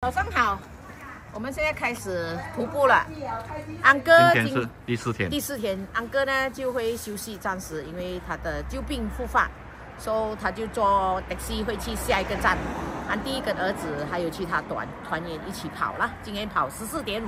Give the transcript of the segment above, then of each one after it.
早上好，我们现在开始徒步了。安哥今天是第四天，安哥呢就会休息暂时，因为他的旧病复发，所以他就坐 taxi 会去下一个站。安迪跟儿子还有其他团员一起跑了，今天跑14.5。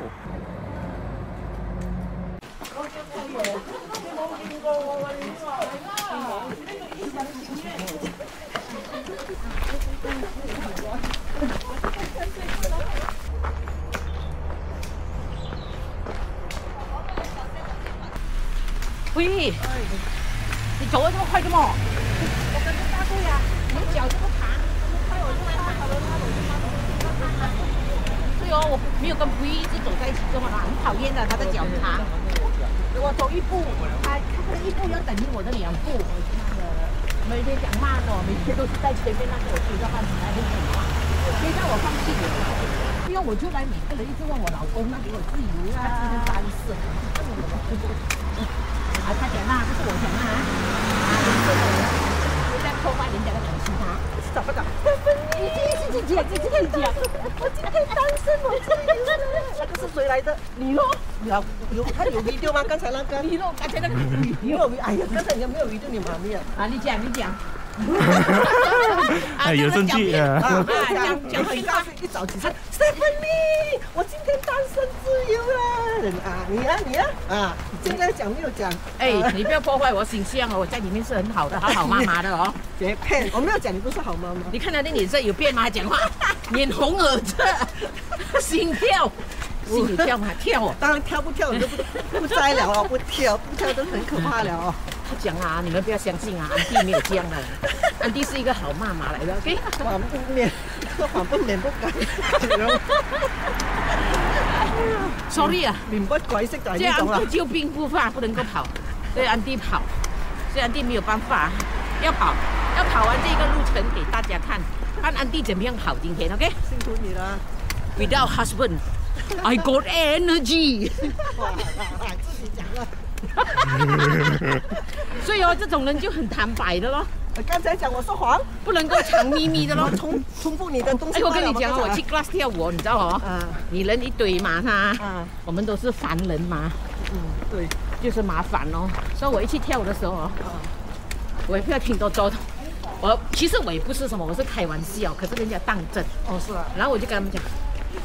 喂，你走得这么快干嘛？我跟着大队呀，你脚这么长，这么快我就来跑了。对哦，我没有跟不一直走在一起这么长，很讨厌的，他的脚长。我走一步，他的一步要等于我的2步。每天讲慢哦，每天都是在前面那个，我觉得他还很苦啊。现在我放弃了，因为我就来每个人一直问我老公，那给我自由啊，今天单身。他讲那不是我讲啊，你在破坏人家的感情啊！找不找？你自己讲，我今天单身，我自由了。那个是谁来的？你咯？他有 video 吗？刚才那个？你咯？刚才那个？你咯？哎呀，刚才你没有 video，你妈咪啊！啊，你讲。哎，有证据啊！讲很高兴，一早起身 ，Stephanie， 我今天单身自由了啊！你呀啊！现在讲没有讲？哎，你不要破坏我形象哦，我在里面是很好的，好妈妈的哦。别骗，我没有讲你不是好妈妈。你看他的脸色有变吗？讲话脸红耳热，心跳跳吗？跳哦！当然跳不跳我就不摘了哦，不跳都很可怕了哦。他讲啊，你们不要相信啊，安迪没有这样的，安迪是一个好妈妈来的 ，OK？ 反不面不改。Sorry 啊，面不改色就係呢種啦。救病復發不能夠跑，所以安迪跑，所以安迪沒有辦法，要跑完這個路程給大家看安迪怎麼樣跑今天 ，OK？ 辛苦你了。Without husband, I got energy 。自己講了。所以哦，這種人就很坦白的咯。剛才講我說謊，不能夠藏秘密的咯。重複你的東西。哎，我跟你講哦，我去 class 跳舞，你知道哦，女人一堆嘛，我們都是凡人嘛，對，就是麻煩哦。所以我一去跳舞的時候哦，我也不要聽到糟蹋。其實我也不是什麼，我是開玩笑，可是人家當真。哦，是啊。然後我就跟他們講，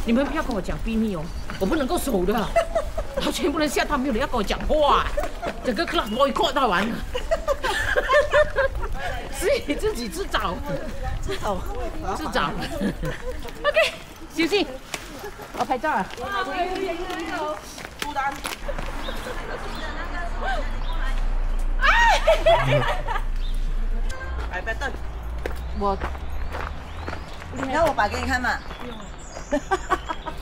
你們不要跟我講秘密哦，我不能夠守的。然後全部人嚇到，沒有人要跟我講話，整個 class boycott 到完了。所以自己自找。OK， 休息。我拍照啊。孤單。摆摆凳。你要我摆给你看嘛？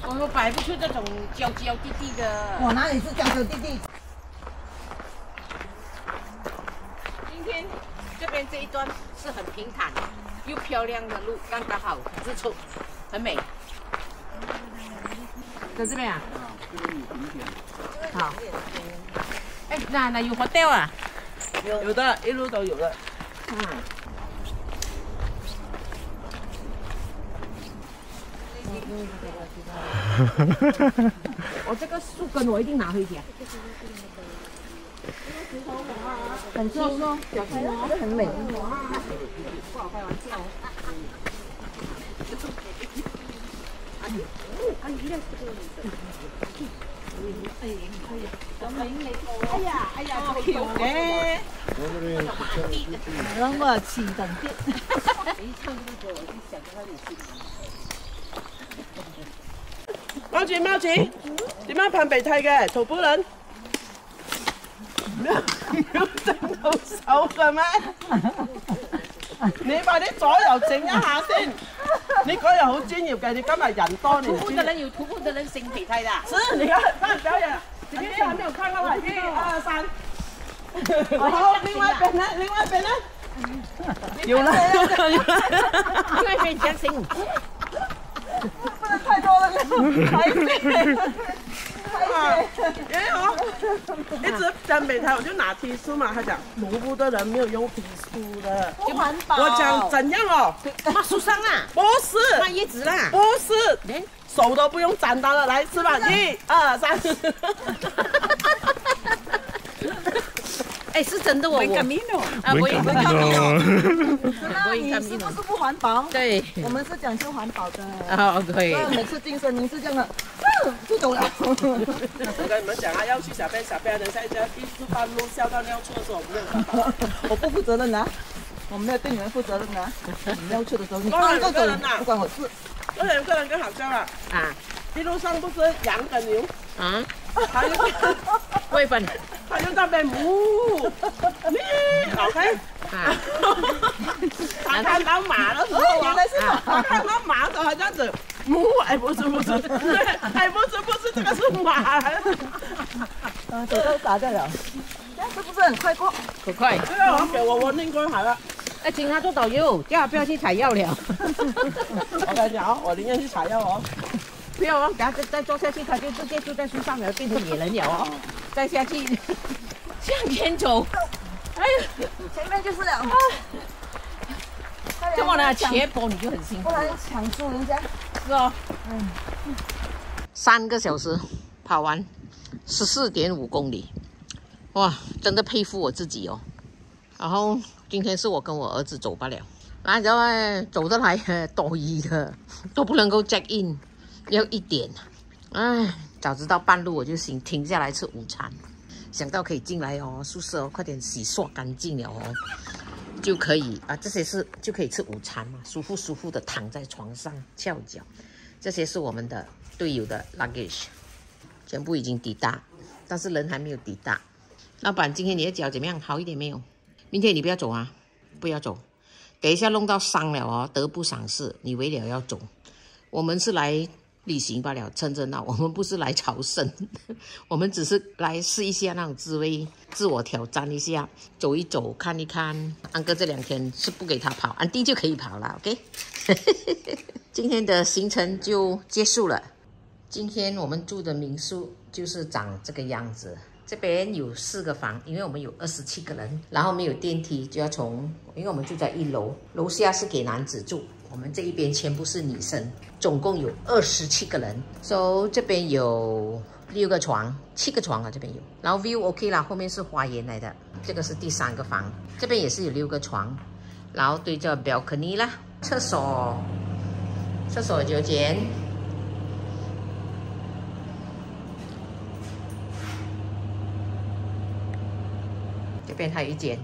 我摆不出这种娇娇滴滴的。我哪里是娇娇滴滴？今天这边这一段是很平坦又漂亮的路，刚刚好日出，很美。在这边啊？好。哎，那有 hotel 啊？有的，一路都有的。我这个树根我一定拿回家。很轻哦，小心哦，很美。不好开玩笑哦。哎呀，好巧嘅。让我启动啲。你唱这个歌，我就想到他的心。貓子，點樣噴鼻涕嘅？徒步人要整到手嘅咩？你快啲左右整一下先。你嗰日好專業嘅，你今日人多你。徒步的人有徒步的人擤鼻涕的。是，你看他表演，今天還沒有看到啊！1、2、3。好，另外一邊呢？有了。另外一邊講擤。不能太多了，也有，一直在美台，我就拿提书嘛，他讲农夫的人没有用提书的，不环保。我讲怎样哦？骂树上啊，不是，骂叶子啦，不是，连手都不用沾到了，来吃吧，1、2、3。哎，是真的哦，我啊，我也看你是不是不环保？对，我们是讲究环保的。啊，可以。每次进森林是这样的，就走了。我跟你们讲啊，要去小便，等下一直半路笑到尿厕所，不用环保。我不负责任的，我没有对你们负责任的。你尿厕的时候，你个人呐，不关我事。个人更好笑了啊！一路上不是羊跟牛啊，还有喂粉，他就在那边呜，OK 啊，他看到马的时候啊，他看到马的时候还这样子，哎不是，哎不是，这个是马。走到打掉了，这样是不是很快过？可快。这个我给我warning过好了。哎，请他做导游，叫他不要去采药了。我跟你讲，我宁愿去采药哦。不要哦，等下再坐下去，他就直接住在树上了，变成野人了哦。再下去，向前走。哎呀，前面就是了。这么呢，斜坡你就很辛苦。不然抢住人家。是哦。3个小时跑完14.5公里，哇，真的佩服我自己哦。然后今天是我跟我儿子走罢了，然后走得来多余的都不能够 check in。要1点，哎，早知道半路我就停下来吃午餐，想到可以进来哦，宿舍哦，快点洗刷干净了哦，就可以啊，这些是就可以吃午餐嘛，舒服的躺在床上翘脚。这些是我们的队友的 luggage， 全部已经抵达，但是人还没有抵达。老板，今天你的脚怎么样？好一点没有？明天你不要走啊，不要走，等一下弄到伤了哦，得不偿失。你为了要走，我们是来旅行罢了，趁热闹。我们不是来朝圣，我们只是来试一下那种滋味，自我挑战一下，走一走，看一看。安哥这2天是不给他跑，安迪就可以跑了 ，OK 。今天的行程就结束了。今天我们住的民宿就是长这个样子。这边有4个房，因为我们有27个人，然后没有电梯，就要因为我们住在1楼，楼下是给男子住。我们这一边全部是女生，总共有27个人。So 这边有6个床，7个床啊，这边有。然后 view OK 啦，后面是花园来的。这个是第3个房，这边也是有6个床，然后对着 balcony 啦，厕所有9间。这边还有1间，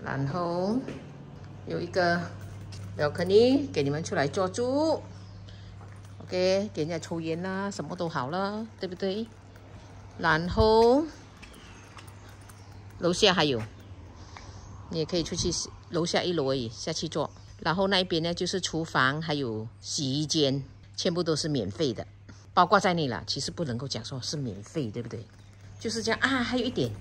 然后有一个balcony给你们出来坐住 ，OK， 给人家抽烟啦，什么都好了，对不对？然后楼下还有，你也可以出去楼下1楼而已，下去坐。然后那边呢就是厨房，还有洗衣间，全部都是免费的，包括在内了。其实不能够讲说是免费，对不对？就是这样啊。还有一点，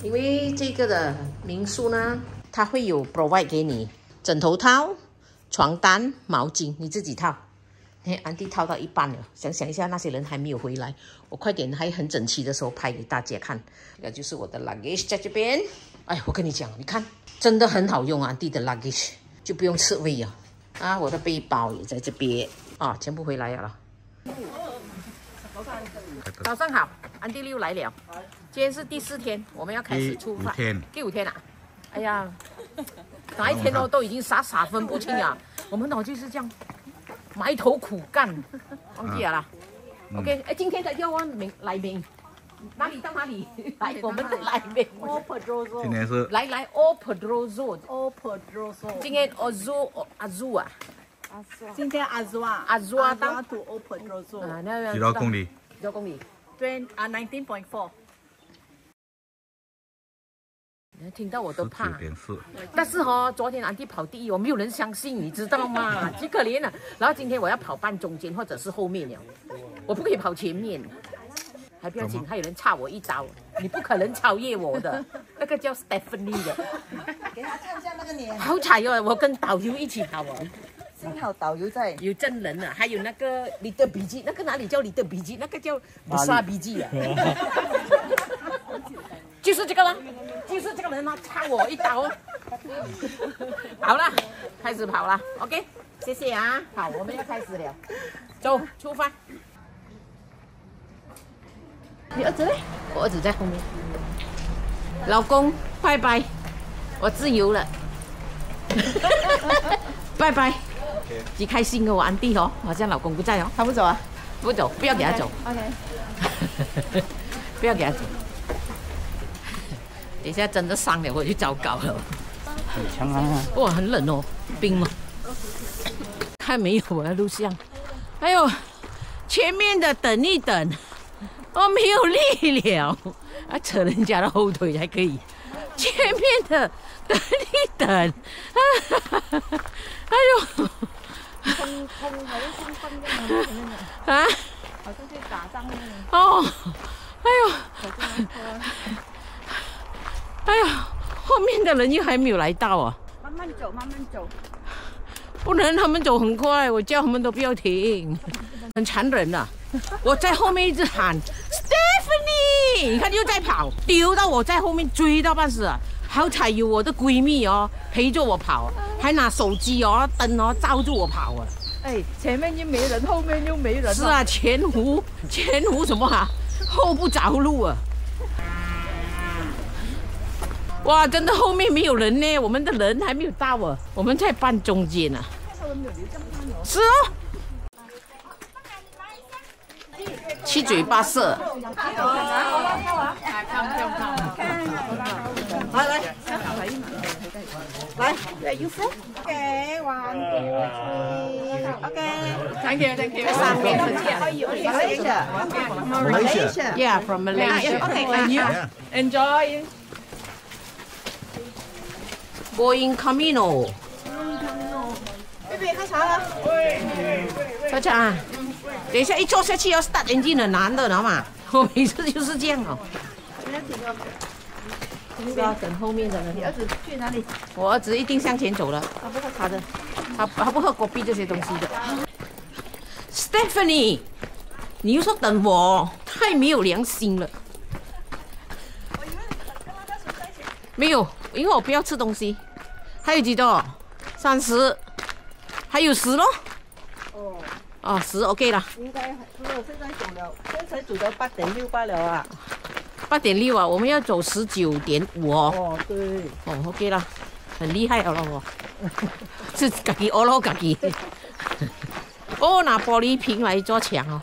因为这个的民宿呢，它会有 provide 给你。枕头套、床单、毛巾，你自己套。安迪套到一半了，想一下那些人还没有回来，我快点还很整齐的时候拍给大家看。这个就是我的 luggage 在这边。哎，我跟你讲，你看，真的很好用啊，安迪的 luggage 就不用吃味啊。啊，我的背包也在这边啊，全部回来了。早上好，安迪又来了。今天是第4天，我们要开始出发。第5天啊！哎呀。哪一天哦，都已经傻分不清啊！我们老就是这样埋头苦干，忘记了啦。OK， 哎，今天的要问来宾，哪里到哪里？来，我们的来宾。今天是来 All Pedroso。今天阿祖啊。今天阿祖到 All Pedroso。几多公里？ 几多公里？19.4。听到我都怕。19.4。但是哦，昨天安迪跑第1，我没有人相信，你知道吗？极可怜了。然后今天我要跑半中间或者是后面了，我不可以跑前面。还不要紧，还有人差我一招，你不可能超越我的。那个叫 Stephanie 的。给他看一下那个脸。好彩哦，我跟导游一起跑哦。幸好导游在。有真人啊，还有那个你的笔记，那个哪里叫你的笔记？那个叫不杀笔记啊。就是这个了，就是这个人啊，插我一刀。好了，开始跑了 ，OK， 谢谢啊。好，我们要开始了，走，出发。你儿子呢？我儿子在后面。老公，拜拜，我自由了。拜拜，几开心哦，我安迪哦，好像老公不在哦。他不走啊？不走，不要给他走。OK。不要给他走。等一下真的伤了，我就糟糕了。很强啊！哇，很冷哦，冰吗？看没有我要录像。哎呦，前面的等一等，我没有力了，啊，扯人家的后腿才可以。前面的等一等，哎呦，啊，好像去打仗那样。哦，哎呦，哎呀，后面的人又还没有来到啊！慢慢走，慢慢走。不能，他们走很快，我叫他们都不要停，很残忍啊！我在后面一直喊 Stephanie， 你看又在跑，丢到我在后面追到半死啊！好彩有我的闺蜜哦陪着我跑，还拿手机哦灯哦照住我跑啊！哎，前面又没人，后面又没人。是啊，前湖什么啊？后不着路啊！哇，真的后面没有人呢，我们的人还没有到啊，我们在半中间啊。是哦。七嘴八舌。来，Where you from? Okay, 1, 2, 3. Okay. Thank you. 在上面是这样。Malaysia. Yeah, from Malaysia. Okay, and you enjoy going Camino. 贝贝喝茶了。喝茶啊！等一下一坐下去要 start engine 很难的，知道吗？我每次就是这样哦。是啊，等后面的人。你儿子去哪里？我儿子一定向前走了，他不喝茶的。他不喝果啤这些东西的。Stephanie， 你又说等我，太没有良心了。没有，因为我不要吃东西。还有几多？30，还有10咯。哦，10 OK 了。应该不是，现在走了，现在煮到8.6罢了啊。8.6啊，我们要走19.5哦。哦，对。哦 ，OK 了，很厉害了我。是自己饿咯自己。哦，拿玻璃瓶来做墙哦，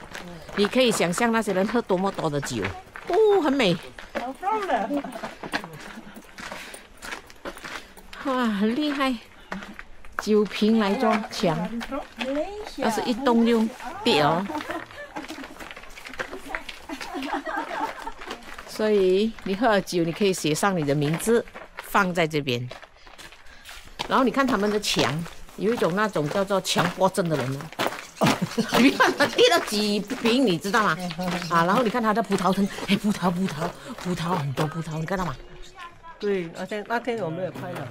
你可以想象那些人喝多么多的酒。哦，很美。好棒的。哇，很厉害。酒瓶来做墙，要是一动就跌哦。所以你喝了酒，你可以写上你的名字，放在这边。然后你看他们的墙，有一种那种叫做强迫症的人哦。你看他跌了几瓶，你知道吗？啊，然后你看他的葡萄藤，哎，葡萄很多葡萄，你看到吗？对，那天我们也拍了。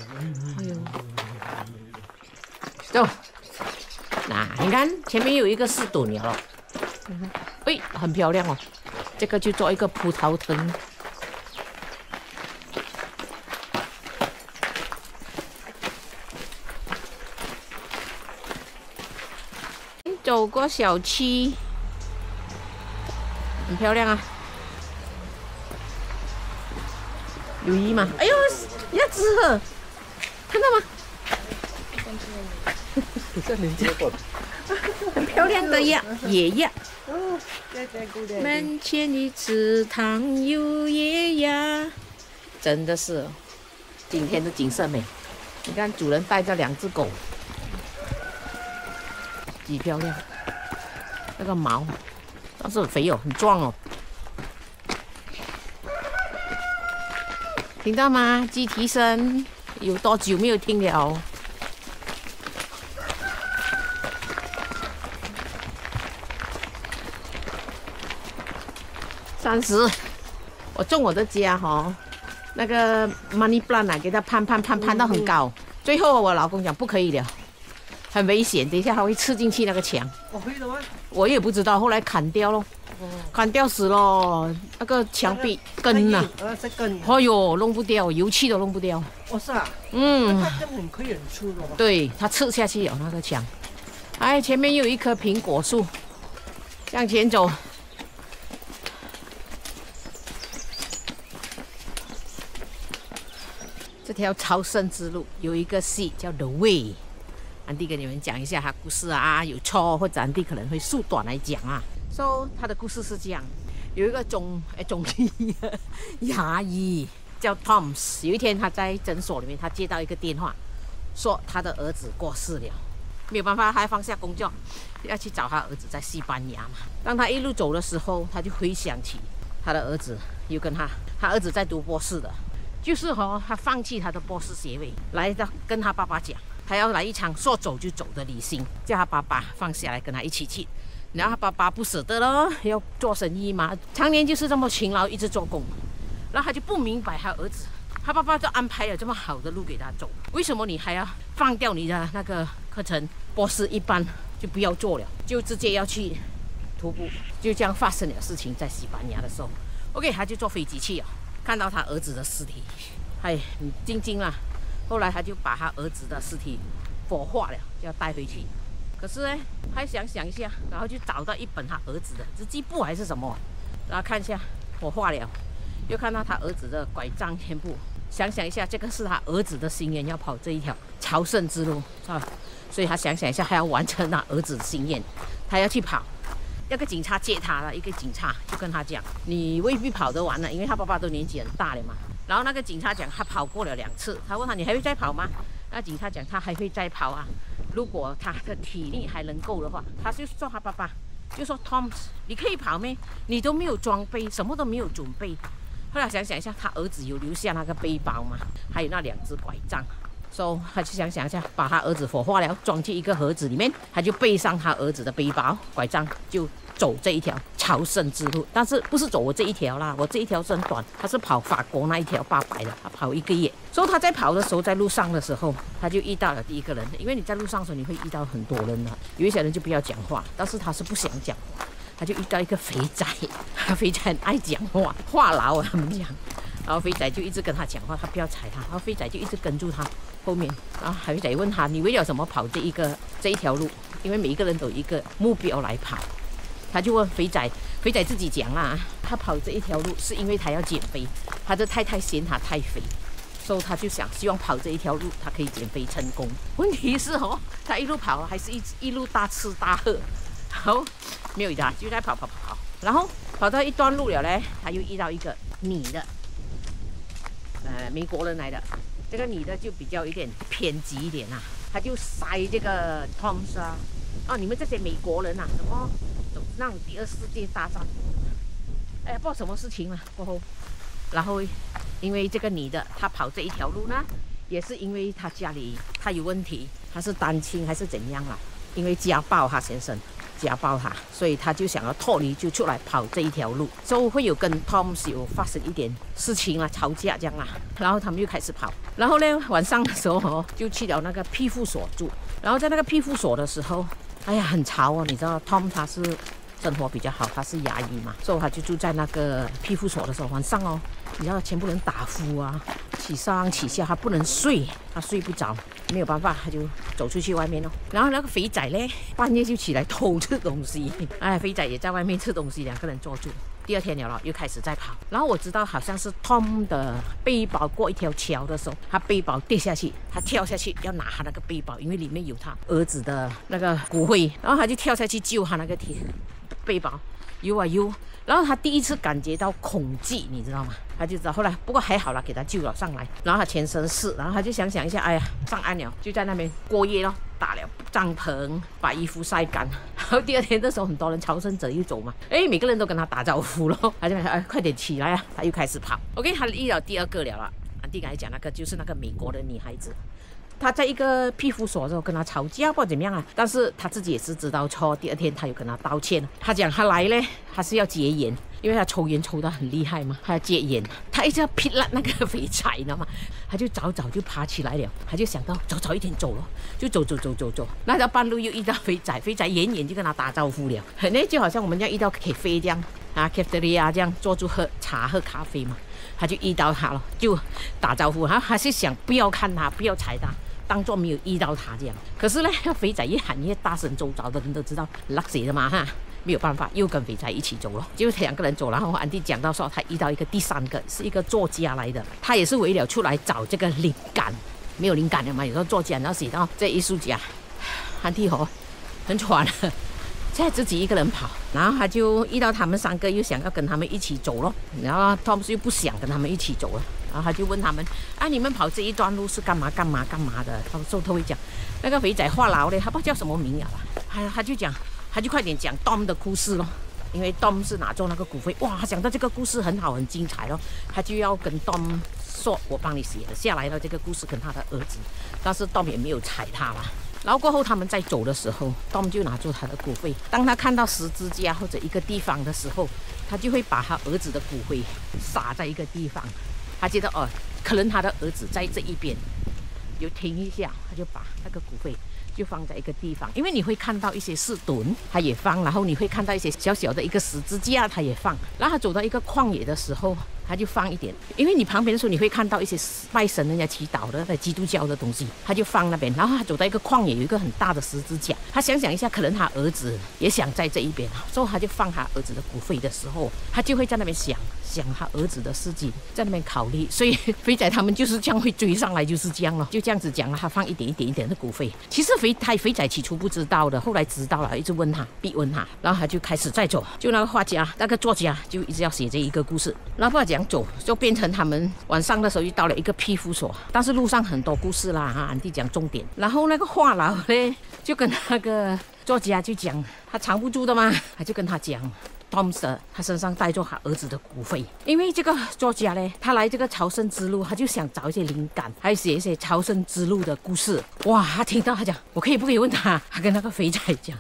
哎呦。走，那你看前面有一个4吨了，哎，很漂亮哦。这个就做一个葡萄藤。走过小区，很漂亮啊。有鱼吗？哎呦，鸭子，看到吗？很漂亮的鸭，野鸭。门前的池塘有野鸭，真的是今天的景色美。你看，主人带着2只狗，极漂亮。那个毛，但是很肥哦，很壮哦。听到吗？鸡啼声，有多久没有听了？30，我种我的家哈，那个 money plant 啊，给它攀到很高，最后我老公讲不可以了，很危险，等一下它会刺进去那个墙。我会的吗？我也不知道，后来砍掉咯，砍掉死了，那个墙壁根呐，这根，哎呦，弄不掉，油漆都弄不掉。哦，是啊，它根很可以很粗的嘛。对，它刺下去了那个墙。哎，前面又有一棵苹果树，向前走。这条朝圣之路有一个戏叫《The Way》，安迪跟你们讲一下他故事啊，有错或者安迪可能会缩短来讲啊。So 他的故事是这样，有一个中医牙医叫 Tom， 有一天他在诊所里面，他接到一个电话，说他的儿子过世了，没有办法，他放下工作要去找他儿子在西班牙嘛。当他一路走的时候，他就回想起他的儿子，又跟他儿子在读博士的。就是他放弃他的博士学位，来到跟他爸爸讲，他要来一场说走就走的旅行，叫他爸爸放下来跟他一起去。然后他爸爸不舍得了，要做生意嘛，常年就是这么勤劳，一直做工。然后他就不明白他儿子，他爸爸都安排了这么好的路给他走，为什么你还要放掉你的那个课程，博士一般就不要做了，就直接要去徒步？就这样发生了事情，在西班牙的时候 ，OK， 他就坐飞机去了。看到他儿子的尸体，哎，很震惊啦。后来他就把他儿子的尸体火化了，就要带回去。可是呢，还想一下，然后就找到一本他儿子的日记簿还是什么，然后看一下火化了，又看到他儿子的拐杖全部。想一下，这个是他儿子的心愿，要跑这一条朝圣之路啊。所以他想一下，还要完成他儿子的心愿，他要去跑。那个警察接他了，一个警察就跟他讲：“你未必跑得完了，因为他爸爸都年纪很大了嘛。”然后那个警察讲他跑过了2次，他问他：“你还会再跑吗？”那警察讲他还会再跑啊，如果他的体力还能够的话。他就说他爸爸就说 ：“Tom， 你可以跑咩？你都没有装备，什么都没有准备。”后来想一下，他儿子有留下那个背包嘛，还有那2只拐杖。So 他就想一下，把他儿子火化了，装进一个盒子里面，他就背上他儿子的背包、拐杖，就走这一条朝圣之路。但是不是走我这一条啦，我这一条是很短，他是跑法国那一条800的，他跑1个月。所以他在跑的时候，在路上的时候，他就遇到了第一个人。因为你在路上的时候，你会遇到很多人的，有一些人就不要讲话，但是他是不想讲话，他就遇到一个肥仔，肥仔很爱讲话，话痨啊，他们讲。然后肥仔就一直跟他讲话，他不要踩他，然后肥仔就一直跟住他后面。然后肥仔问他：“你为了什么跑这一条路？”因为每一个人都有一个目标来跑。他就问肥仔，肥仔自己讲啊，他跑这一条路是因为他要减肥，他的太太嫌他太肥，所以他就希望跑这一条路，他可以减肥成功。问题是他一路跑还是一路大吃大喝，好没有的，就在跑，然后跑到一段路了呢，他又遇到一个女的。美国人来的，这个女的就比较有点偏激一点啊，她就塞这个 Tom 啊，你们这些美国人啊，什么那种第2次世界大战，哎，不知道什么事情了过后，然后因为这个女的她跑这一条路呢，也是因为她家里她有问题，她是单亲还是怎样啦？因为家暴她先生。家暴他，所以他就想要脱离，就出来跑这一条路，所以会有跟 Tom 有发生一点事情啦，吵架这样啦，然后他们就开始跑，然后呢晚上的时候就去了那个庇护所住，然后在那个庇护所的时候，哎呀很潮哦，你知道 Tom 他是生活比较好，他是牙医嘛，所以他就住在那个庇护所的时候，晚上你知道全部人打呼啊，起上起下，他不能睡，他睡不着。没有办法，他就走出去外面然后那个肥仔呢，半夜就起来偷吃东西。哎，肥仔也在外面吃东西，2个人坐住。第2天了，又开始在跑。然后我知道好像是 Tom 的背包过一条桥的时候，他背包跌下去，他跳下去要拿他那个背包，因为里面有他儿子的那个骨灰，然后他就跳下去救他那个背包，游啊游。然后他第一次感觉到恐惧，你知道吗？他就知道，后来不过还好了，给他救了上来。然后他全身是，然后他就想一下，哎呀，上岸了，就在那边过夜咯，打了帐篷，把衣服晒干。然后第2天的时候，很多人朝圣者又走嘛，哎，每个人都跟他打招呼咯，他就哎快点起来啊，他又开始跑。OK， 他遇到第2个了。安迪刚才讲那个就是那个美国的女孩子。他在一个庇护所的时候跟他吵架，不知道怎么样啊，但是他自己也是知道错。第2天他有跟他道歉，他讲他来呢，他是要结缘，因因为他抽烟抽得很厉害嘛，他要戒烟，他一直要劈烂那个肥仔，你知道吗？他就早就爬起来了，他就想到早一点走了，就走，那到半路又遇到肥仔，肥仔远远就跟他打招呼了，那就好像我们要遇到咖啡这样啊 ，cafeteria 这样坐住喝茶喝咖啡嘛，他就遇到他了，就打招呼，然后他是想不要看他，不要踩他。当作没有遇到他这样，可是呢，肥仔越喊越大声，周遭的人都知道落谁的嘛哈，没有办法，又跟肥仔一起走了，就2个人走。然后安迪讲到说，他遇到一个第3个，是一个作家来的，他也是为了出来找这个灵感，没有灵感的嘛，有时候作家然后写到这艺术家，安迪很喘了，现在自己一个人跑，然后他就遇到他们3个，又想要跟他们一起走了，然后汤姆斯又不想跟他们一起走了。然后他就问他们啊，你们跑这一段路是干嘛的？他会讲那个肥仔话痨嘞，他不知道叫什么名啊，他就快点讲 Tom 的故事咯，因为 Tom 是拿中那个骨灰，哇，他讲到这个故事很好很精彩咯，他就要跟 Tom 说，我帮你写了下来了这个故事跟他的儿子，但是 Tom 也没有睬他啦。然后过后他们在走的时候 ，Tom 就拿住他的骨灰，当他看到十字架或者一个地方的时候，他就会把他儿子的骨灰撒在一个地方。他觉得哦，可能他的儿子在这一边，就停一下，他就把那个骨灰就放在一个地方，因为你会看到一些石墩，他也放，然后你会看到一些小小的一个十字架，他也放。然后他走到一个旷野的时候，他就放一点，因为你旁边的时候你会看到一些拜神人家祈祷的基督教的东西，他就放那边。然后他走到一个旷野，有一个很大的十字架，他想一下，可能他儿子也想在这一边，所以他就放他儿子的骨灰的时候，他就会在那边想他儿子的事情，在那边考虑。所以肥仔他们就是这样会追上来，就是这样了，就这样子讲了，他放一点的骨灰。其实肥仔起初不知道的，后来知道了，一直问他，逼问他，然后他就开始再走，就那个画家那个作家就一直要写这一个故事，然后不知道怎样走，就变成他们晚上的时候就到了一个庇护所，但是路上很多故事啦哈，安迪讲重点，然后那个话痨呢就跟那个作家就讲，他藏不住的嘛，他就跟他讲。Tom 他身上带着他儿子的骨灰，因为这个作家呢，他来这个朝圣之路，他就想找一些灵感，还写一些朝圣之路的故事。哇，他听到他讲，我不可以问他？他跟那个肥仔讲，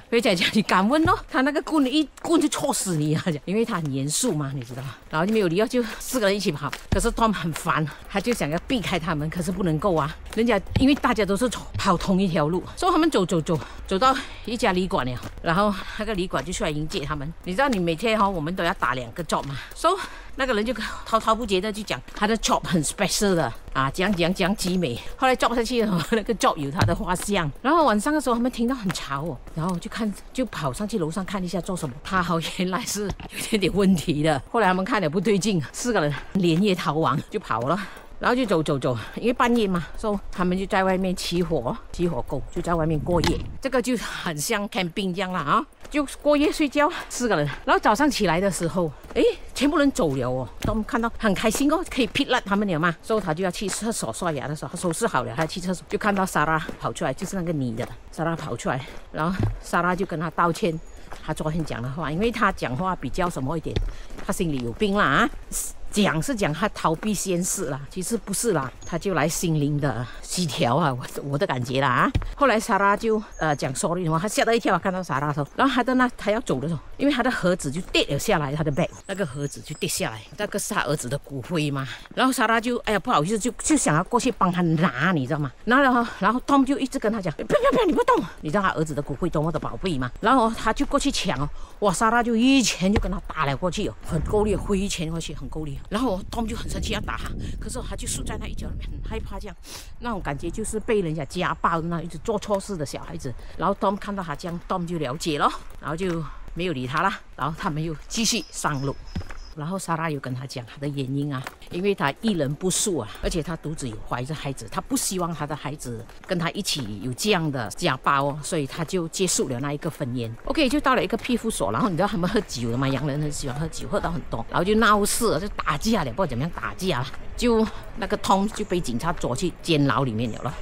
你敢问哦？他那个棍一棍就戳死你啊！讲，因为他很严肃嘛，你知道吗？然后就没有理由，就4个人一起跑。可是 Tom 很烦，他就想要避开他们，可是不能够啊，人家因为大家都是跑同一条路，所以他们走到一家旅馆了，然后那个旅馆就出来迎接他们。你知道你每天我们都要打2个 job 嘛，所以那个人就滔滔不绝的就讲他的 job 很 special 的啊，讲极美。后来 job 下去那个 job 有他的画像，然后晚上的时候他们听到很吵哦，然后就跑上去楼上看一下做什么。他原来是有点问题的，后来他们看了不对劲，4个人连夜逃亡就跑了。然后就走，因为半夜嘛，所以他们就在外面起火篝，就在外面过夜。这个就很像 camping 这样啦啊，就过夜睡觉4个人。然后早上起来的时候，全部人走了哦，他们看到很开心哦，可以 pick up 他们了嘛，所以他就要去厕所刷牙的时候，他收拾好了，他去厕所就看到莎拉跑出来，就是那个女的，莎拉跑出来，然后莎拉就跟他道歉。他昨天讲的话，因为他讲话比较什么一点，他心里有病啦啊。讲他逃避现实啦，其实不是啦，他就来心灵的洗调啊，我的感觉啦啊。后来莎拉就讲 sorry 什么，他吓了一跳，看到莎拉头，然后他要走的时候，因为他的盒子就跌了下来，他的 bag 那个盒子就跌下来，那个是他儿子的骨灰嘛。然后莎拉就不好意思，就想要过去帮他拿，你知道吗？然后 Tom 就一直跟他讲，不要，你不动，你知道他儿子的骨灰多么的宝贝吗？然后他就过去抢哦，哇，莎拉就一拳就跟他打了过去哦，很够力，挥一拳过去很够力。然后Tom 就很生气要打他，可是他就缩在那一角里面，很害怕这样，那种感觉就是被人家家暴的那一直做错事的小孩子。然后 Tom 看到他这样 ，Tom 就了解了，然后就没有理他了。然后他们又继续上路。然后莎拉有跟他讲他的原因啊，因为他一人不淑啊，而且他独自有怀着孩子，他不希望他的孩子跟他一起有这样的家暴哦，所以他就结束了那一个婚姻。OK， 就到了一个庇护所，然后你知道他们喝酒的嘛，洋人很喜欢喝酒，喝到很多，然后就闹事，就打架了，不知道怎么样打架了，就那个 Tom 就被警察捉去监牢里面了。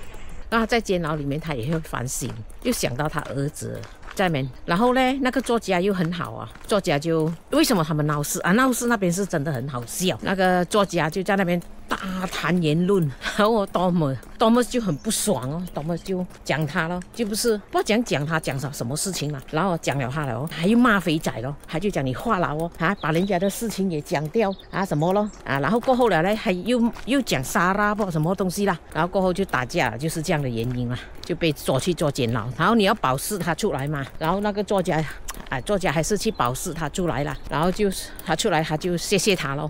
那在监牢里面，他也会反省，又想到他儿子在那边，然后呢，那个作家又很好啊，作家就为什么他们闹事啊？闹事那边是真的很好笑，那个作家就在那边大谈言论，然后Thomas 就很不爽哦，Thomas 就讲他咯，就不知道讲他讲什么事情了，然后讲了他了哦，还又骂肥仔咯，他就讲你话痨哦，把人家的事情也讲掉什么咯然后过后了呢，还又讲莎拉不什么东西啦，然后过后就打架了，就是这样的原因啦，就被抓去做监牢，然后你要保释他出来嘛，然后那个作家还是去保释他出来了，然后就是他出来他就谢谢他咯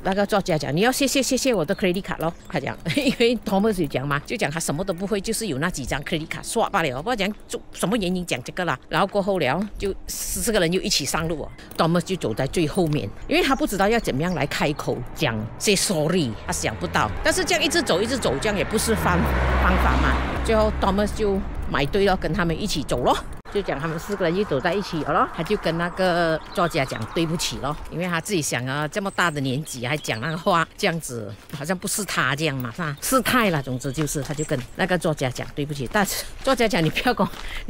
那个作家讲你要谢谢我的 credit card 咯，他讲因为 Thomas 有讲嘛，就讲他什么都不会，就是有那几张 credit card 刷罢了，不知道讲什么原因讲这个啦，然后过后了就14个人又一起上路Thomas 就走在最后面，因为他不知道要怎么样来开口讲 say sorry， 他想不到，但是这样一直走这样也不是方法嘛，最后 Thomas 就买对了，跟他们一起走咯。就讲他们4个人就走在一起了咯，他就跟那个作家讲对不起咯，因为他自己想这么大的年纪还讲那个话，这样子好像不是他这样嘛，失态了，总之就是他就跟那个作家讲对不起，但是作家讲你不要跟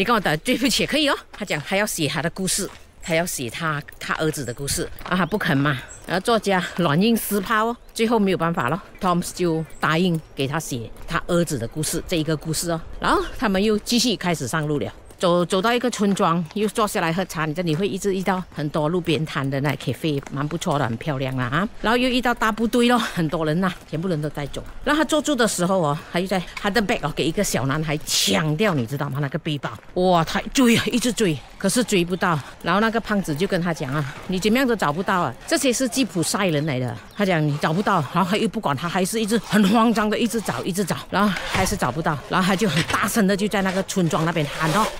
我打对不起也可以哦，他讲还要写他的故事，他要写他儿子的故事他不肯嘛，然后作家软硬丝抛最后没有办法了 ，Thomas 就答应给他写他儿子的故事这一个故事然后他们又继续开始上路了。走到一个村庄，又坐下来喝茶，你会一直遇到很多路边摊的那咖啡，蛮不错的，很漂亮啦然后又遇到大部队咯，很多人全部人都带走。然后他坐住的时候他就在他的 bag 给一个小男孩抢掉，你知道吗？那个背包，哇，他一直追，可是追不到。然后那个胖子就跟他讲你怎么样都找不到这些是吉普赛人来的。他讲你找不到，然后他又不管，他还是一直很慌张的一直找，然后还是找不到，然后他就很大声的就在那个村庄那边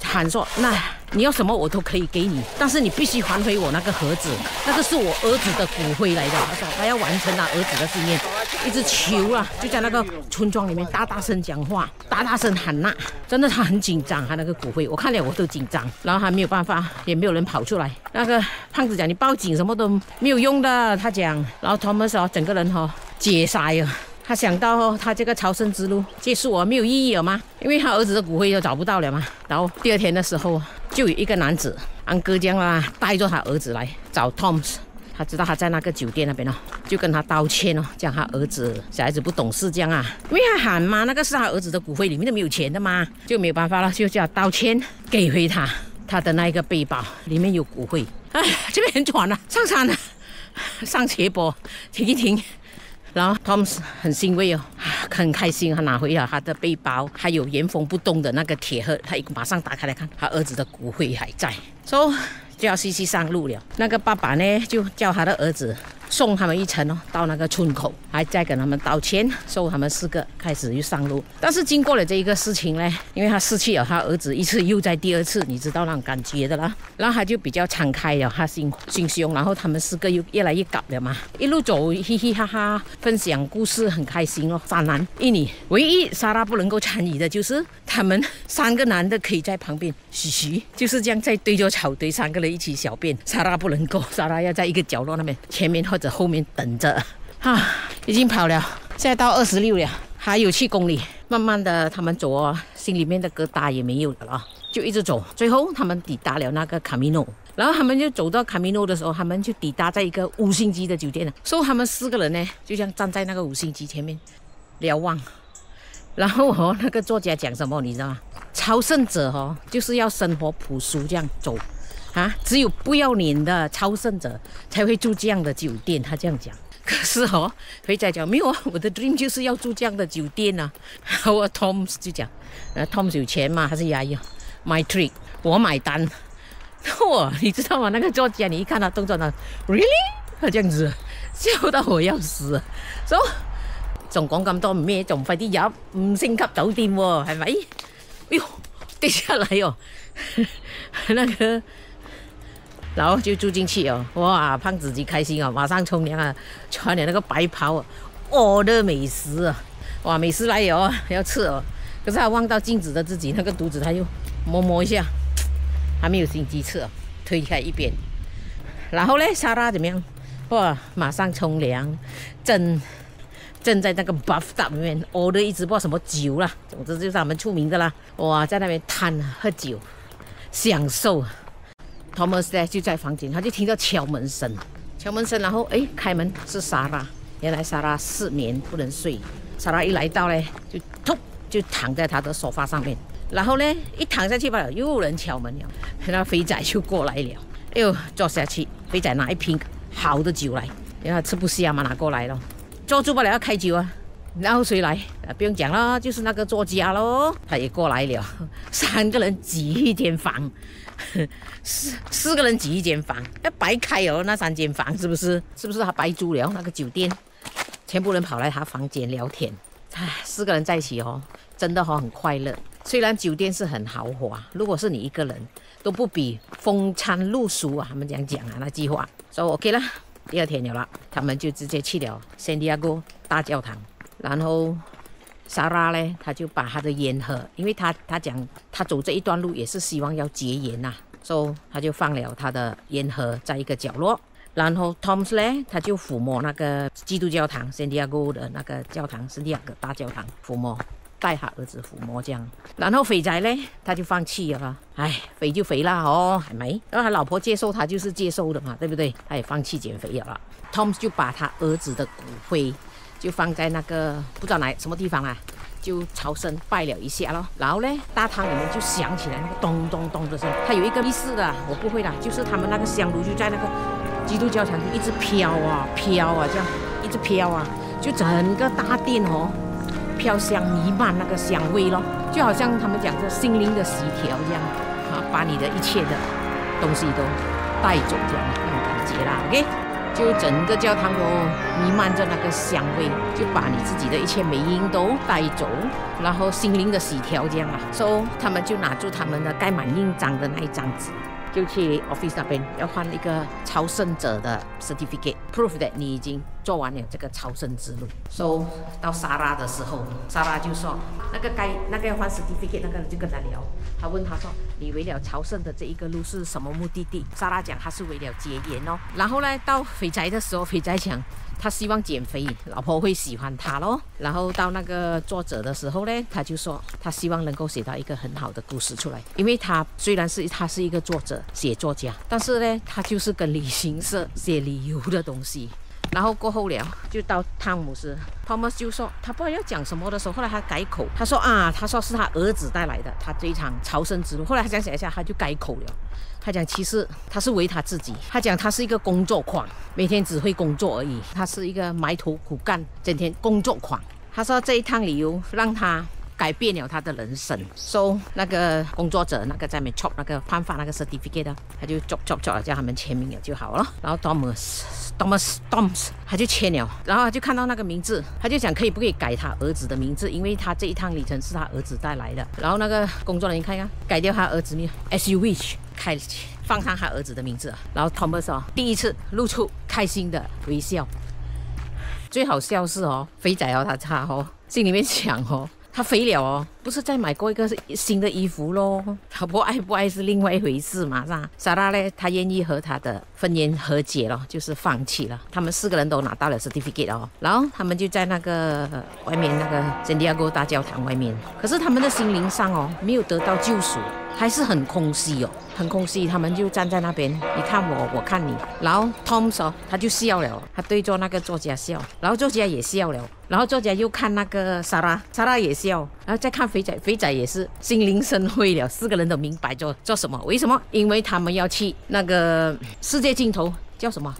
喊说，那你要什么我都可以给你，但是你必须还回我那个盒子，那个是我儿子的骨灰来的。他说他要完成他儿子的心愿，一直求就在那个村庄里面大声讲话，大声喊真的他很紧张，他那个骨灰我看了我都紧张，然后他没有办法，也没有人跑出来。那个胖子讲你报警什么都没有用的，他讲，然后 Thomas 整个人解塞他想到他这个朝圣之路结束没有意义了吗？因为他儿子的骨灰都找不到了嘛。然后第二天的时候，就有一个男子安哥这样带着他儿子来找 Thomas， 他知道他在那个酒店那边就跟他道歉讲他儿子小孩子不懂事这样因为他喊嘛，那个是他儿子的骨灰，里面都没有钱的嘛，就没有办法了，就叫他道歉，给回他的那一个背包，里面有骨灰。这边很喘上山上斜坡停一停。然后 Thomas 很欣慰很开心，他拿回了他的背包，还有原封不动的那个铁盒，他马上打开来看，他儿子的骨灰还在，所以就要继续上路了。那个爸爸呢，就叫他的儿子送他们一程到那个村口，还再跟他们道歉，所以他们4个开始又上路。但是经过了这一个事情呢，因为他失去了他儿子一次，又在第2次，你知道那种感觉的啦。然后他就比较敞开了，他心胸，然后他们4个又越来越搞了嘛，一路走嘻嘻哈哈，分享故事，很开心3男1女，唯一莎拉不能够参与的就是他们3个男的可以在旁边嘘，就是这样在对着草堆3个人一起小便，莎拉不能够，莎拉要在一个角落那边前面或者后面等着已经跑了，现在到26了，还有7公里。慢慢的他们走心里面的疙瘩也没有了就一直走。最后他们抵达了那个卡米诺，然后他们就走到卡米诺的时候，他们就抵达在一个5星级的酒店了。所以他们4个人呢，就这样站在那个5星级前面瞭望。然后那个作家讲什么你知道吗？朝圣者就是要生活朴素这样走只有不要脸的朝圣者才会住这样的酒店，他这样讲。可是肥仔讲没有我的 dream 就是要住这样的酒店我 Tom 就讲Tom 有钱嘛，他是牙医，my treat 我买单。你知道吗？那个作家你一看他动作really 他这样子笑到我要死所以仲講咁多唔咩，仲快啲入5星級酒店係咪？哎呦跌下來那個然後就住進去哇，胖子就開心馬上沖涼穿了那個白袍的美食哇，美食來了要吃可是他望到鏡子的自己那個肚子，他就摸一下，還沒有心機吃推開一邊。然後呢，莎拉怎麼樣？哇，馬上沖涼，正在那個 bathtub 裡面的一直不知道什麼酒啦，總之就是他們出名的啦。哇，在那邊攤喝酒享受。Thomas 呢就在房間，他就聽到敲門聲，然後開門是莎拉，原来莎拉4年不能睡，莎拉一来到呢，就躺在他的沙发上面，然后呢，一躺下去罢了，又有人敲门了，那肥仔就过来了，哎呦，坐下去，肥仔拿一瓶好的酒来，然后吃不下嘛，拿过来了，坐住罢了要开酒啊。然后谁来？不用讲了，就是那个作家咯，他也过来了。3个人挤一间房，4个人挤一间房，要白开哦，那3间房是不是？是不是他白租了那个酒店？全部人跑来他房间聊天。唉，4个人在一起哦，真的很快乐。虽然酒店是很豪华，如果是你一个人，都不比风餐露宿啊。他们这样讲啊，那句话。说 OK 了，第2天了啦，他们就直接去了圣地亚哥大教堂。然后莎拉呢，他就把他的烟盒，因为他讲他走这一段路也是希望要节烟呐，所以他就放了他的烟盒在一个角落。然后 Tom 呢，他就抚摸那个基督教堂圣地亚哥的那个教堂，圣地亚哥大教堂抚摸，带他儿子抚摸这样。然后肥仔呢，他就放弃了，哎，肥就肥啦哦，还没。然后他老婆接受他就是接受的嘛，对不对？他也放弃减肥了。Tom 就把他儿子的骨灰就放在那个不知道什么地方啊，就朝圣拜了一下咯。然后呢，大堂里面就响起来那个咚咚咚的声音。它有一个意思的，我不会啦，就是他们那个香炉就在那个基督教堂一直飘啊飘啊，这样一直飘啊，就整个大殿哦，飘香弥漫那个香味咯，就好像他们讲的心灵的洗调这样啊，把你的一切的东西都带走这样那种感觉啦 ，OK。就整个教堂都弥漫着那个香味，就把你自己的一切美音都带走，然后心灵的洗调这样啦。所以他们就拿住他们的盖满印章的那一张纸，就去 office 那边要换一个朝圣者的 certificate，proof that 你已经做完了这个朝圣之路。So 到莎拉的时候，莎拉就说那个要换 certificate 那个人就跟他聊，他问他说你为了朝圣的这一个路是什么目的地？莎拉讲他是为了节烟哦。然后呢，到肥宅的时候，肥宅讲他希望减肥，老婆会喜欢他咯。然后到那个作者的时候呢，他就说他希望能够写到一个很好的故事出来，因为他虽然他是一个作者写作家，但是呢，他就是跟旅行社写旅游的东西。然后过后了，就到汤姆斯 ，Thomas 就说他不知道要讲什么的时候，后来他改口，他说是他儿子带来的，他这一场朝圣之路。后来他想一下，他就改口了，他讲其实他是为他自己，他讲他是一个工作狂，每天只会工作而已，他是一个埋头苦干，整天工作狂。他说这一趟旅游让他改变了他的人生。So 那个工作者那个在那边 chop 那个颁发那个 certificate 的，他就 chop 了，叫他们签名了就好了。然后 Thomas 他就签了，然后他就看到那个名字，他就想可以不可以改他儿子的名字，因为他这一趟旅程是他儿子带来的。然后那个工作人员看看，改掉他儿子名 as you wish， 放上他儿子的名字。然后 Thomas 第一次露出开心的微笑。最好笑是肥仔他心里面想他肥了不是再买过一个新的衣服咯。老婆爱不爱是另外一回事嘛，是吧？莎拉呢，她愿意和他的婚姻和解了，就是放弃了。他们4个人都拿到了 certificate 然后他们就在那个外面那个圣地亚哥大教堂外面，可是他们的心灵上没有得到救赎，还是很空虚很空虚。他们就站在那边，你看我，我看你。然后 Tom 说他就笑了，他对着那个作家笑，然后作家也笑了，然后作家又看那个莎拉也笑，然后再看肥仔也是心领神会了。4个人都明白做什么，为什么？因为他们要去那个世界尽头，叫什么？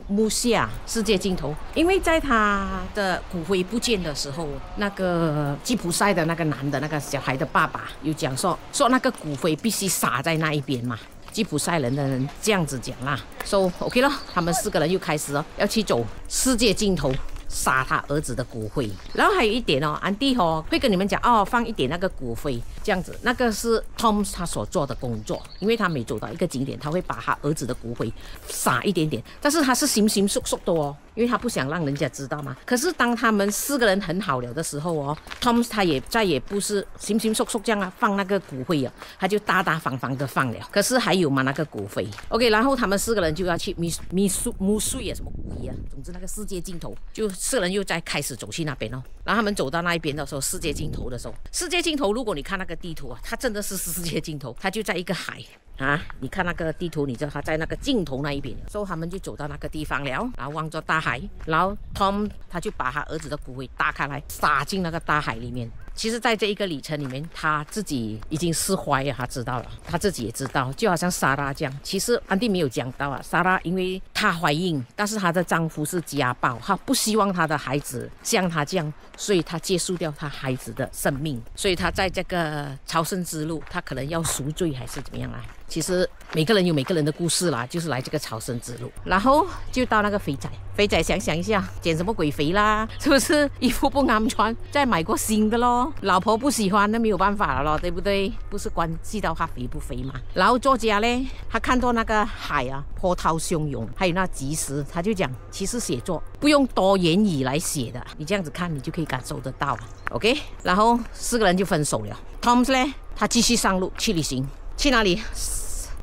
木下世界尽头。因为在他的骨灰不见的时候，那个吉普赛的那个男的那个小孩的爸爸有讲说那个骨灰必须撒在那一边嘛，吉普赛人的人这样子讲啦。So OK 了，他们4个人又开始要去走世界尽头，撒他儿子的骨灰。然后还有一点安迪会跟你们讲放一点那个骨灰这样子，那个是 Tom 他所做的工作，因为他每走到一个景点，他会把他儿子的骨灰撒一点点，但是他是形形色色的因为他不想让人家知道嘛。可是当他们4个人很好了的时候Tom 他也再也不是形形色色这样放那个骨灰他就大大方方的放了。可是还有嘛那个骨灰 OK， 然后他们4个人就要去米碎什么鬼总之那个世界尽头，就4个人又再开始走去那边然后他们走到那一边的时候，世界尽头的时候，世界尽头如果你看那个地图啊，它真的是世界尽头，它就在一个海。啊，你看那个地图，你知道他在那个尽头那一边，所以他们就走到那个地方了，然后望着大海，然后 Tom 他就把他儿子的骨灰打开来，撒进那个大海里面。其实，在这一个里程里面，他自己已经释怀了，他知道了，他自己也知道，就好像莎拉这样。其实安迪没有讲到啊，莎拉因为她怀孕，但是她的丈夫是家暴，她不希望她的孩子像她这样，所以她结束掉她孩子的生命。所以她在这个朝圣之路，她可能要赎罪还是怎么样啊？其实每个人有每个人的故事啦，就是来这个朝圣之路，然后就到那个肥仔。肥仔想一下，减什么鬼肥啦？是不是衣服不啱穿，再买过新的咯？老婆不喜欢，那没有办法了咯，对不对？不是关系到他肥不肥嘛。然后作家呢，他看到那个海啊，波涛汹涌，还有那及时，他就讲，其实写作不用多言语来写的，你这样子看，你就可以感受得到了。OK， 然后4个人就分手了。Tom 呢，他继续上路去旅行，去哪里？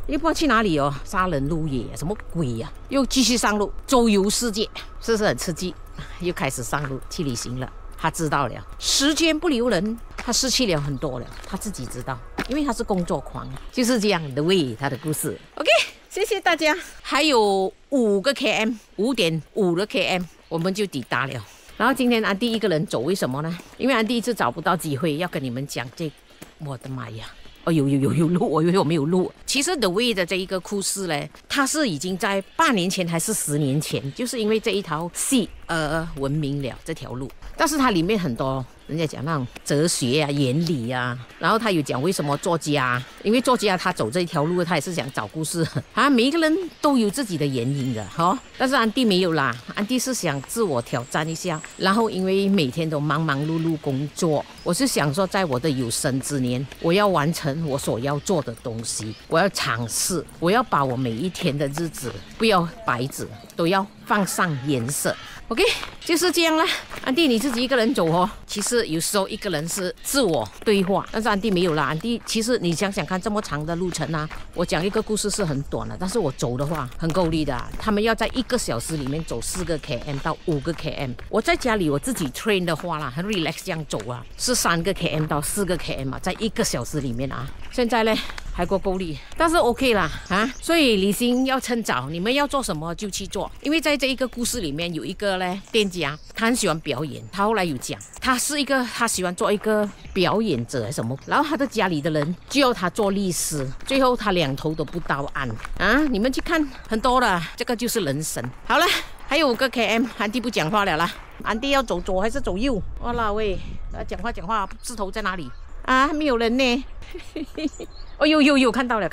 又不知道去哪里哦，杀人路野什么鬼呀、又继续上路周游世界，是不是很刺激？又开始上路去旅行了。他知道了，时间不留人，他失去了很多了，他自己知道，因为他是工作狂，就是这样的为他的故事。OK， 谢谢大家。还有5个 km， 5.5个 km， 我们就抵达了。然后今天安迪一个人走，为什么呢？因为安迪一直找不到机会要跟你们讲这，我的妈呀！哦，有录，我以为我没有录。其实 The Way 的这一个故事呢，它是已经在8年前还是10年前，就是因为这一条戏而闻名了这条路。但是它里面很多人家讲那种哲学啊、原理啊，然后他有讲为什么作家，因为作家他走这一条路，他也是想找故事啊，每一个人都有自己的原因的哈。但是安迪没有啦，安迪是想自我挑战一下，然后因为每天都忙忙碌碌工作，我是想说在我的有生之年，我要完成我所要做的东西，我要尝试，我要把我每一天的日子不要白纸，都要放上颜色。OK， 就是这样啦。安迪你自己一个人走哦，其实有时候一个人是自我对话，但是安迪没有啦。安迪其实你想想看，这么长的路程啊，我讲一个故事是很短的，但是我走的话很够力的啊。他们要在1个小时里面走4个 km 到5个 km， 我在家里我自己 train 的话啦，很 relax 这样走啊，是3个 km 到4个 km 啊，在1个小时里面啊。现在呢还够力，但是 OK 啦啊，所以旅行要趁早，你们要做什么就去做。因为在这一个故事里面有一个呢店家，他很喜欢表演，他后来有讲，他喜欢做一个表演者还是什么，然后他的家里的人就要他做律师，最后他2头都不到岸啊！你们去看很多了，这个就是人生。好了，还有5个 km， 安迪不讲话了啦。安迪要走左还是走右？哇啦喂，讲话，枝头在哪里啊？没有人呢。哦，有看到了。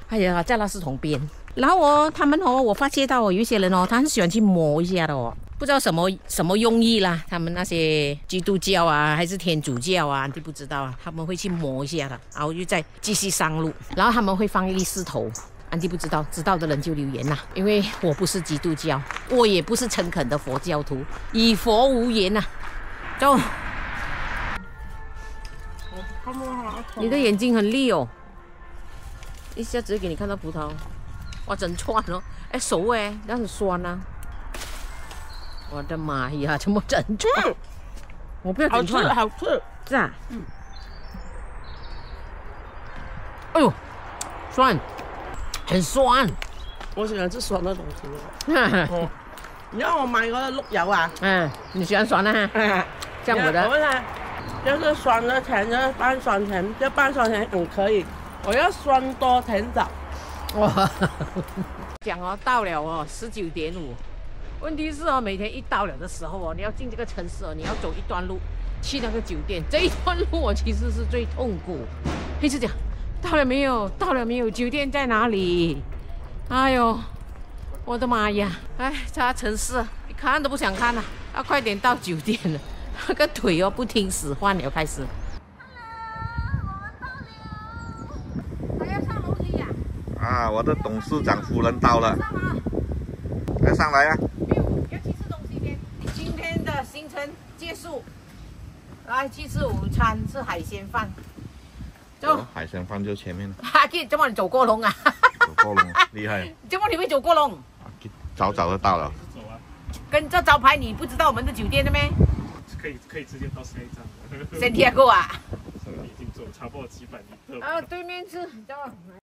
哎呀，在垃圾桶边。然后哦，他们哦，我发现到哦，有一些人哦，他很喜欢去摸一下的哦，不知道什么用意啦。他们那些基督教啊，还是天主教啊，你不知道啊，他们会去摸一下的，然后就再继续上路。然后他们会放一粒石头。安迪不知道，知道的人就留言啦，因为我不是基督教，我也不是诚恳的佛教徒，与佛无缘呐。走。你的眼睛很利哦，一下子给你看到葡萄，哇，整串哦，哎，熟哎，但很酸啊。我的妈呀，怎么整串？我不要整串，好吃，是啊，哎呦，酸，很酸。我喜欢吃酸的东西。你让我买个鹿油啊？你喜欢酸的哈？像我的。就是酸的甜的半酸甜，这半酸甜很可以。我要酸多甜少。哇，讲哦，到了哦，19.5。问题是哦，每天一到了的时候哦，你要进这个城市哦，你要走一段路去那个酒店，这一段路我其实是最痛苦。一直讲，到了没有？酒店在哪里？哎呦，我的妈呀！哎，这城市你看都不想看了，要快点到酒店了。那个腿哦不听使唤了，开始。还要上楼梯呀？啊，我的董事长夫人到了，来上来啊！要去吃东西先。今天的行程结束，来去吃午餐，吃海鲜饭。走，海鲜饭就前面了。哈，怎么你走过龙啊？走过龙，厉害。怎么你会走过龙？早就到了。走啊。跟这招牌你不知道我们的酒店的咩？可以直接到下一站的。先贴过啊。已经坐车。茶包700厘特。啊，对面吃，走。